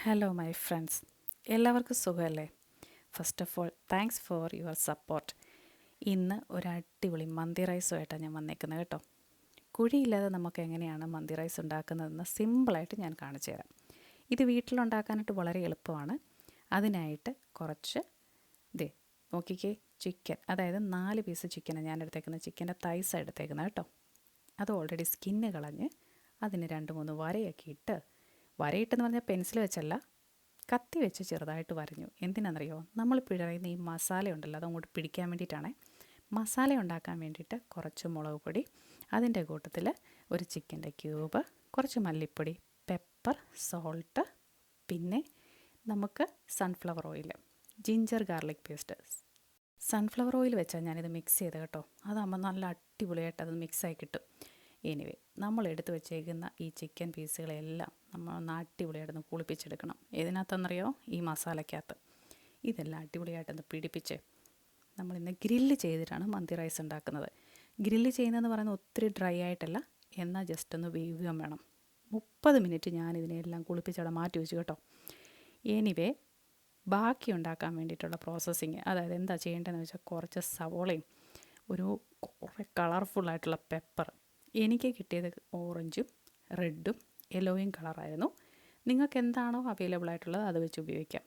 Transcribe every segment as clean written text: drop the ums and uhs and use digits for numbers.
Hello my friends, എല്ലാവർക്കും സുഖമല്ലേ? First of all thanks for your support. ഇന്ന് ഒരു അടിപൊളി മന്തി റൈസുമായിട്ടാണ് ഞാൻ വന്നേക്കുന്നത് കേട്ടോ. കുഴിയില്ലാതെ നമുക്ക് എങ്ങനെയാണ് മന്തി റൈസ് ഉണ്ടാക്കുന്നതെന്ന് സിമ്പിളായിട്ട് ഞാൻ കാണിച്ചു തരാം. ഇത് വീട്ടിലുണ്ടാക്കാനായിട്ട് വളരെ എളുപ്പമാണ്. അതിനായിട്ട് കുറച്ച് നോക്കിക്കേ, ചിക്കൻ, അതായത് 4 പീസ് ചിക്കനാണ് ഞാൻ എടുത്തേക്കുന്നത്. ചിക്കൻ്റെ തൈസാണ് എടുത്തേക്കുന്നത് കേട്ടോ. അത് ഓൾറെഡി സ്കിന്ന് കളഞ്ഞ് അതിന് 2-3 വരയൊക്കെ ഇട്ട്, വരയിട്ടെന്ന് പറഞ്ഞാൽ പെൻസിൽ വെച്ചല്ല, കത്തി വെച്ച് ചെറുതായിട്ട് വരഞ്ഞു. എന്തിനാണെന്നറിയോ? നമ്മൾ പിഴയുന്ന ഈ മസാല ഉണ്ടല്ലോ, അതങ്ങോട്ട് പിടിക്കാൻ വേണ്ടിയിട്ടാണ്. മസാല ഉണ്ടാക്കാൻ വേണ്ടിയിട്ട് കുറച്ച് മുളക് പൊടി, അതിൻ്റെ കൂട്ടത്തിൽ ഒരു ചിക്കൻ്റെ ക്യൂബ്, കുറച്ച് മല്ലിപ്പൊടി, പെപ്പർ, സോൾട്ട്, പിന്നെ നമുക്ക് sunflower oil, ginger garlic paste. Sunflower oil വെച്ചാൽ ഞാനിത് മിക്സ് ചെയ്ത് കേട്ടോ. അതാകുമ്പോൾ നല്ല അടിപൊളിയായിട്ട് അത് മിക്സായി കിട്ടും. എനിവേ, നമ്മൾ എടുത്ത് വെച്ചേക്കുന്ന ഈ ചിക്കൻ പീസുകളെല്ലാം നമ്മൾ അടിപൊളിയായിട്ടൊന്ന് കുളിപ്പിച്ചെടുക്കണം. ഏതിനകത്തെന്നറിയോ? ഈ മസാലയ്ക്കകത്ത്. ഇതെല്ലാം അടിപൊളിയായിട്ടൊന്ന് പിടിപ്പിച്ച് നമ്മളിന്ന് ഗ്രില്ല് ചെയ്തിട്ടാണ് മന്തി റൈസ് ഉണ്ടാക്കുന്നത്. ഗ്രില്ല് ചെയ്യുന്നതെന്ന് പറയുന്നത് ഒത്തിരി ഡ്രൈ ആയിട്ടല്ല, എന്നാൽ ജസ്റ്റ് ഒന്ന് വേവുകയും വേണം. 30 മിനിറ്റ് ഞാനിതിനെല്ലാം കുളിപ്പിച്ചവിടെ മാറ്റി വെച്ചു കേട്ടോ. എനിവേ, ബാക്കി ഉണ്ടാക്കാൻ വേണ്ടിയിട്ടുള്ള പ്രോസസ്സിങ്, അതായത് എന്താ ചെയ്യേണ്ടതെന്ന് വെച്ചാൽ കുറച്ച് സവോളയും കുറേ കളർഫുള്ളായിട്ടുള്ള പെപ്പർ. എനിക്ക് കിട്ടിയത് ഓറഞ്ചും റെഡും യെല്ലോയും കളറായിരുന്നു. നിങ്ങൾക്ക് എന്താണോ അവൈലബിൾ ആയിട്ടുള്ളത് അത് വെച്ച് ഉപയോഗിക്കാം.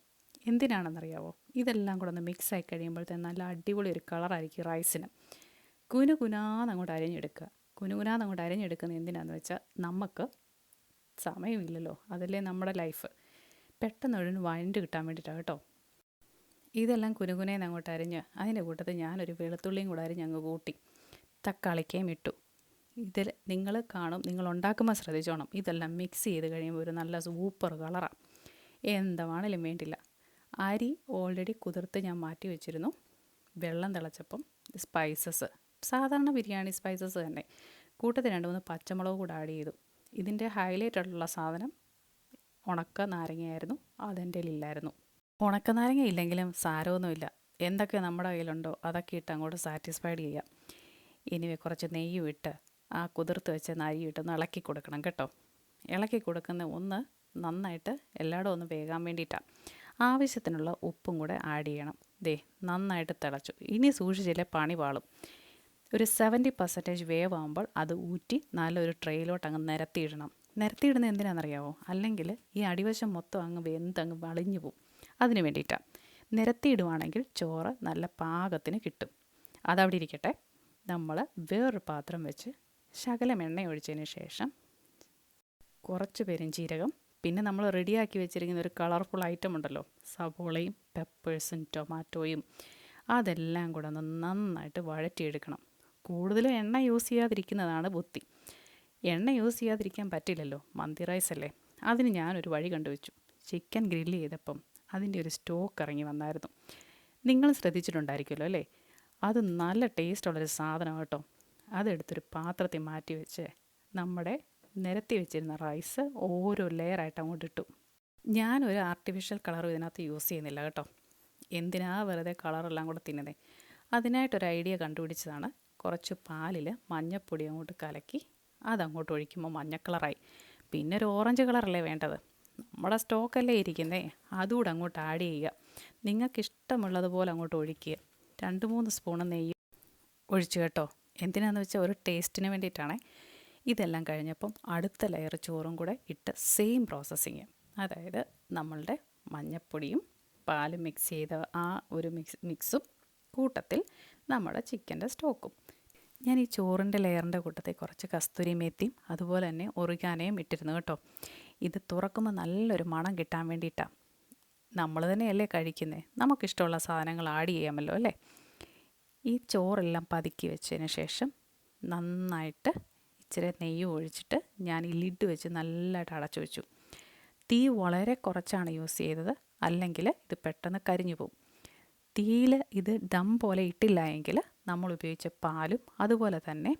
എന്തിനാണെന്നറിയാവോ? ഇതെല്ലാം കൂടെ ഒന്ന് മിക്സായി കഴിയുമ്പോഴത്തേന് നല്ല അടിപൊളി ഒരു കളറായിരിക്കും റൈസിന്. കുനുകുനാന്നങ്ങോട്ട് അരിഞ്ഞെടുക്കുക. കുനുകുനാന്നങ്ങോട്ട് അരിഞ്ഞെടുക്കുന്നത് എന്തിനാണെന്ന് വെച്ചാൽ നമുക്ക് സമയമില്ലല്ലോ, അതല്ലേ നമ്മുടെ ലൈഫ്. പെട്ടെന്ന് വഴണ്ട് കിട്ടാൻ വേണ്ടിയിട്ടാണ് കേട്ടോ. ഇതെല്ലാം കുനുകുനേന്ന് അങ്ങോട്ട് അരിഞ്ഞ് അതിൻ്റെ കൂട്ടത്തിൽ ഞാനൊരു വെളുത്തുള്ളിയും കൂടെ അരിഞ്ഞങ്ങ് കൂട്ടി, തക്കാളിക്കയും ഇട്ടു. ഇതിൽ നിങ്ങൾ കാണും, നിങ്ങൾ ഉണ്ടാക്കുമ്പോൾ ശ്രദ്ധിച്ചോണം, ഇതെല്ലാം മിക്സ് ചെയ്ത് കഴിയുമ്പോൾ ഒരു നല്ല സൂപ്പർ കളറാണ്. എന്താണെങ്കിലും വേണ്ടില്ല. അരി ഓൾറെഡി കുതിർത്ത് ഞാൻ മാറ്റി വെച്ചിരുന്നു. വെള്ളം തിളച്ചപ്പം സ്പൈസസ്, സാധാരണ ബിരിയാണി സ്പൈസസ് തന്നെ, കൂട്ടത്തിൽ 2-3 പച്ചമുളക് കൂടെ ആഡ് ചെയ്തു. ഇതിൻ്റെ ഹൈലൈറ്റ് ആയിട്ടുള്ള സാധനം ഉണക്ക നാരങ്ങയായിരുന്നു. അതെൻ്റെ ഇല്ലായിരുന്നു. ഉണക്ക നാരങ്ങ ഇല്ലെങ്കിലും സാരമൊന്നുമില്ല, എന്തൊക്കെ നമ്മുടെ കയ്യിലുണ്ടോ അതൊക്കെ ഇട്ട് അങ്ങോട്ട് സാറ്റിസ്ഫൈഡ് ചെയ്യാം. ഇനി കുറച്ച് നെയ്യും ഇട്ട് ആ കുതിർത്ത് വെച്ച അരി ഇട്ടൊന്ന് ഇളക്കി കൊടുക്കണം കേട്ടോ. ഇളക്കി കൊടുക്കുന്ന ഒന്ന് നന്നായിട്ട് എല്ലായിടും ഒന്ന് വേകാൻ വേണ്ടിയിട്ടാണ്. ആവശ്യത്തിനുള്ള ഉപ്പും കൂടെ ആഡ് ചെയ്യണം. നന്നായിട്ട് തിളച്ചു. ഇനി സൂക്ഷിച്ചില്ലേ പണി പാളും. ഒരു 70% വേവാകുമ്പോൾ അത് ഊറ്റി നല്ലൊരു ട്രെയിലോട്ട് അങ്ങ് നിരത്തിയിടണം. നിരത്തിയിടുന്നത് എന്തിനാണെന്നറിയാമോ? അല്ലെങ്കിൽ ഈ അടിവശം മൊത്തം അങ്ങ് വെന്തങ്ങ് വളിഞ്ഞു പോവും. അതിന് വേണ്ടിയിട്ടാണ്. നിരത്തിയിടുവാണെങ്കിൽ ചോറ് നല്ല പാകത്തിന് കിട്ടും. അതവിടെ ഇരിക്കട്ടെ. നമ്മൾ വേറൊരു പാത്രം വെച്ച് ശകലം എണ്ണ ഒഴിച്ചതിന് ശേഷം കുറച്ച് പെരുംജീരകം, പിന്നെ നമ്മൾ റെഡിയാക്കി വെച്ചിരിക്കുന്ന ഒരു കളർഫുൾ ഐറ്റം ഉണ്ടല്ലോ, സവോളയും പെപ്പേഴ്സും ടൊമാറ്റോയും, അതെല്ലാം കൂടെ ഒന്ന് നന്നായിട്ട് വഴറ്റിയെടുക്കണം. കൂടുതലും എണ്ണ യൂസ് ചെയ്യാതിരിക്കുന്നതാണ് ബുദ്ധി. എണ്ണ യൂസ് ചെയ്യാതിരിക്കാൻ പറ്റില്ലല്ലോ, മന്തി റൈസ് അല്ലേ. അതിന് ഞാനൊരു വഴി കണ്ടുവച്ചു. ചിക്കൻ ഗ്രില്ല് ചെയ്തപ്പം അതിൻ്റെ ഒരു സ്റ്റോക്ക് ഇറങ്ങി വന്നായിരുന്നു. നിങ്ങൾ ശ്രദ്ധിച്ചിട്ടുണ്ടായിരിക്കുമല്ലോ അല്ലേ? അത് നല്ല ടേസ്റ്റുള്ളൊരു സാധനം കേട്ടോ. അതെടുത്തൊരു പാത്രത്തിൽ മാറ്റി വെച്ച് നമ്മുടെ നിരത്തി വെച്ചിരുന്ന റൈസ് ഓരോ ലെയറായിട്ട് അങ്ങോട്ട് ഇട്ടു. ഞാനൊരു ആർട്ടിഫിഷ്യൽ കളറും ഇതിനകത്ത് യൂസ് ചെയ്യുന്നില്ല കേട്ടോ. എന്തിനാ വെറുതെ കളറെല്ലാം കൂടെ തിന്നുന്നത്? അതിനായിട്ടൊരു ഐഡിയ കണ്ടുപിടിച്ചതാണ്. കുറച്ച് പാലിൽ മഞ്ഞൾപ്പൊടി അങ്ങോട്ട് കലക്കി അതങ്ങോട്ട് ഒഴിക്കുമ്പോൾ മഞ്ഞ കളറായി. പിന്നെ ഒരു ഓറഞ്ച് കളറല്ലേ വേണ്ടത്? നമ്മുടെ സ്റ്റോക്കല്ലേ ഇരിക്കുന്നേ, അതുകൂടെ അങ്ങോട്ട് ആഡ് ചെയ്യുക. നിങ്ങൾക്കിഷ്ടമുള്ളതുപോലെ അങ്ങോട്ട് ഒഴിക്കുക. 2-3 സ്പൂൺ നെയ്യ് ഒഴിച്ചു കേട്ടോ. എന്തിനാണെന്ന് വെച്ചാൽ ഒരു ടേസ്റ്റിന് വേണ്ടിയിട്ടാണ്. ഇതെല്ലാം കഴിഞ്ഞപ്പം അടുത്ത ലെയർ ചോറും കൂടെ ഇട്ട് സെയിം പ്രോസസ്സിങ്, അതായത് നമ്മളുടെ മഞ്ഞൾപ്പൊടിയും പാലും മിക്സ് ചെയ്ത ആ ഒരു മിക്സും കൂട്ടത്തിൽ നമ്മുടെ ചിക്കൻ്റെ സ്റ്റോക്കും. ഞാൻ ഈ ചോറിൻ്റെ ലെയറിൻ്റെ കൂട്ടത്തിൽ കുറച്ച് കസ്തൂരി മേത്തിയും അതുപോലെ തന്നെ ഒറിഗാനോയും ഇട്ടിരുന്നു കേട്ടോ. ഇത് തുറക്കുമ്പോൾ നല്ലൊരു മണം കിട്ടാൻ വേണ്ടിയിട്ടാണ്. നമ്മൾ തന്നെയല്ലേ കഴിക്കുന്നത്, നമുക്കിഷ്ടമുള്ള സാധനങ്ങൾ ആഡ് ചെയ്യാമല്ലോ അല്ലേ. ഈ ചോറെല്ലാം പതുക്കി വെച്ചതിന് ശേഷം നന്നായിട്ട് ഇച്ചിരി നെയ്യ് ഒഴിച്ചിട്ട് ഞാൻ ഈ ലിഡ് വെച്ച് നല്ലതായിട്ട് അടച്ചു വെച്ചു. തീ വളരെ കുറച്ചാണ് യൂസ് ചെയ്തത്, അല്ലെങ്കിൽ ഇത് പെട്ടെന്ന് കരിഞ്ഞു പോകും. തീയിൽ ഇത് ദം പോലെ ഇട്ടില്ല എങ്കിൽ നമ്മൾ ഉപയോഗിച്ച പാലും അതുപോലെ തന്നെ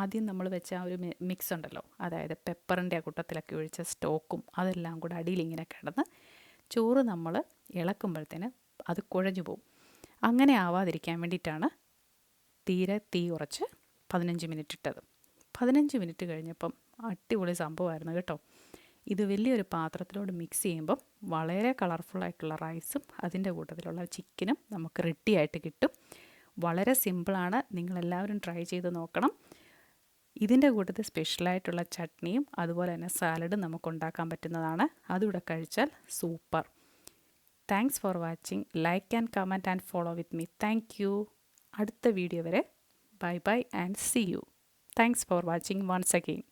ആദ്യം നമ്മൾ വെച്ച ആ ഒരു മിക്സ് ഉണ്ടല്ലോ, അതായത് പെപ്പറിൻ്റെ ആ കൂട്ടത്തിലൊക്കെ ഒഴിച്ച സ്റ്റോക്കും അതെല്ലാം കൂടെ അടിയിലിങ്ങനെ കിടന്ന് ചോറ് നമ്മൾ ഇളക്കുമ്പോഴത്തേന് അത് കുഴഞ്ഞു പോകും. അങ്ങനെ ആവാതിരിക്കാൻ വേണ്ടിയിട്ടാണ് തീ കുറച്ച് 15 മിനിറ്റ് ഇട്ടത്. 15 മിനിറ്റ് കഴിഞ്ഞപ്പം അടിപൊളി സംഭവമായിരുന്നു കേട്ടോ. ഇത് വലിയൊരു പാത്രത്തിലോട് മിക്സ് ചെയ്യുമ്പം വളരെ കളർഫുള്ളായിട്ടുള്ള റൈസും അതിൻ്റെ കൂട്ടത്തിലുള്ള ചിക്കനും നമുക്ക് റെഡിയായിട്ട് കിട്ടും. വളരെ സിമ്പിളാണ്, നിങ്ങളെല്ലാവരും ട്രൈ ചെയ്ത് നോക്കണം. ഇതിൻ്റെ കൂട്ടത്തിൽ സ്പെഷ്യലായിട്ടുള്ള ചട്നിയും അതുപോലെ തന്നെ സാലഡും നമുക്ക് ഉണ്ടാക്കാൻ പറ്റുന്നതാണ്. അതുകൂടെ കഴിച്ചാൽ super. Thanks for watching. Like and comment and follow with me. Thank you. അടുത്ത വീഡിയോ വരെ bye bye and see you. Thanks for watching once again.